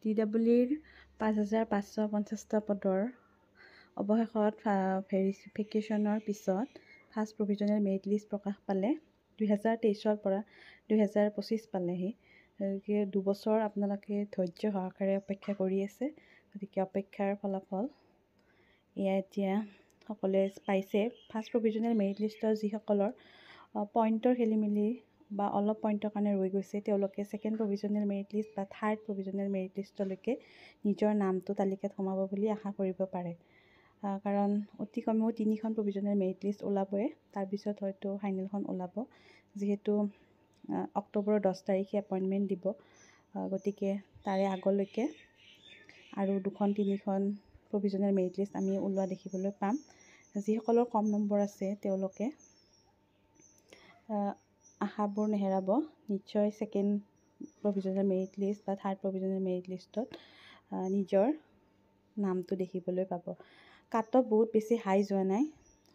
DWৰ 5,550টা পদৰ অৱশেষত ভেৰিফিকেশ্যনৰ পিছত ফাৰ্ষ্ট প্ৰভিজনেল মেৰিট লিষ্ট প্ৰকাশ পালে। 2023 পৰা 2025 পালেহি। গতিকে 2 বছৰ আপোনালোকে ধৈৰ্য সহকাৰে অপেক্ষা কৰি আছে। গতিকে অপেক্ষাৰ ফলাফল এয়া এতিয়া সকলোৱে পাইছে। ফাৰ্ষ্ট প্ৰভিজনেল মেৰিট লিষ্টৰ যিসকলৰ পইণ্টৰ খেলিমেলি বা অলপ পইণ্টৰ কাৰণে ৰৈ গৈছে, তেওঁলোকে ছেকেণ্ড প্ৰভিজনেল মেৰিট লিষ্ট বা থাৰ্ড প্ৰভিজনেল মেৰিট লিষ্টলৈকে নিজৰ নামটো তালিকাত সোমাব বুলি আশা কৰিব পাৰে। কাৰণ অতি কমেও 3খন প্ৰভিজনেল মেৰিট লিষ্ট ওলাবই, তাৰপিছত হয়তো ফাইনেলখন ওলাব। যিহেতু অক্টোবৰৰ 10 তাৰিখে এপইণ্টমেণ্ট দিব, গতিকে তাৰে আগলৈকে আৰু 2-3খন প্ৰভিজনেল মেৰিট লিষ্ট আমি ওলোৱা দেখিবলৈ পাম। যিসকলৰ কম নম্বৰ আছে তেওঁলোকে আশাবোৰ নেহেৰাব। নিশ্চয় ছেকেণ্ড প্ৰভিজনেল মেৰিট লিষ্ট বা থাৰ্ড প্ৰভিজনেল মেৰিট লিষ্টত নিজৰ নামটো দেখিবলৈ পাব। কাট অফ বহুত বেছি হাই যোৱা নাই,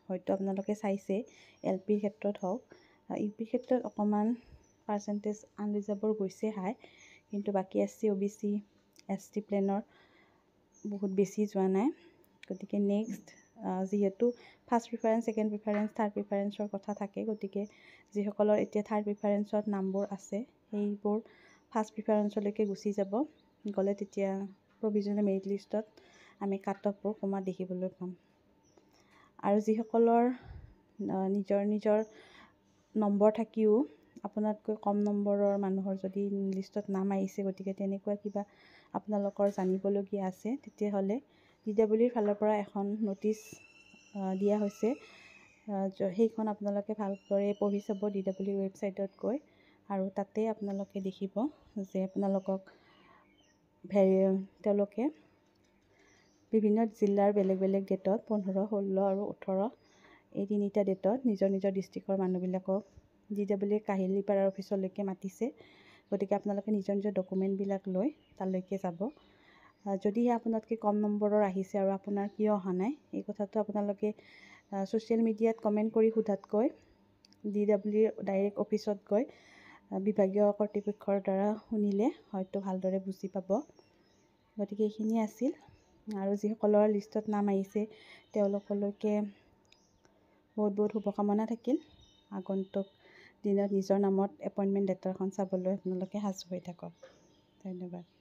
হয়তো আপোনালোকে চাইছে LPৰ ক্ষেত্ৰত হওক। UPৰ ক্ষেত্ৰত অকণমান পাৰ্চেণ্টেজ আনৰিজাৰ্ভৰ গৈছে হাই, কিন্তু বাকী SC OBC ST প্লেনৰ বহুত বেছি যোৱা নাই। গতিকে নেক্সট যিহেতু first preference, second preference, third প্ৰিফাৰেঞ্চৰ কথা থাকে, গতিকে যিসকলৰ এতিয়া থাৰ্ড প্ৰিফাৰেঞ্চত নামবোৰ আছে সেইবোৰ ফাৰ্ষ্ট প্ৰিফাৰেঞ্চলৈকে গুচি যাব। গ'লে তেতিয়া প্ৰভিজনেল মেৰিট লিষ্টত আমি কাট অফবোৰ কমা দেখিবলৈ পাম। আৰু যিসকলৰ নিজৰ নম্বৰ থাকিও আপোনাতকৈ কম নম্বৰৰ মানুহৰ যদি লিষ্টত নাম আহিছে, গতিকে তেনেকুৱা কিবা আপোনালোকৰ জানিবলগীয়া আছে, তেতিয়াহ'লে DWৰ ফালৰ পৰা এখন ন'টিচ দিয়া হৈছে। সেইখন আপোনালোকে ভালদৰে পঢ়ি চাব DWৰ ৱেবছাইটত গৈ, আৰু তাতে আপোনালোকে দেখিব যে আপোনালোকক তেওঁলোকে বিভিন্ন জিলাৰ বেলেগ বেলেগ ডেটত 15, 16 আৰু 18 এই 3টা ডেটত নিজৰ ডিষ্ট্ৰিক্টৰ মানুহবিলাকক DWৰ কাহিলীপাৰাৰ অফিচলৈকে মাতিছে। গতিকে আপোনালোকে নিজৰ ডকুমেণ্টবিলাক লৈ তালৈকে যাব। যদিহে আপোনাতকৈ কম নম্বৰৰ আহিছে আৰু আপোনাৰ কিয় অহা নাই, এই কথাটো আপোনালোকে ছ'চিয়েল মিডিয়াত কমেণ্ট কৰি সোধাতকৈ DWৰ ডাইৰেক্ট অফিচত গৈ বিভাগীয় কৰ্তৃপক্ষৰ দ্বাৰা শুনিলে হয়তো ভালদৰে বুজি পাব। গতিকে এইখিনি আছিল। আৰু যিসকলৰ লিষ্টত নাম আহিছে তেওঁলোকলৈকে বহুত শুভকামনা থাকিল। আগন্তুক দিনত নিজৰ নামত এপইণ্টমেণ্ট লেটাৰখন চাবলৈ আপোনালোকে সাজু হৈ থাকক। ধন্যবাদ।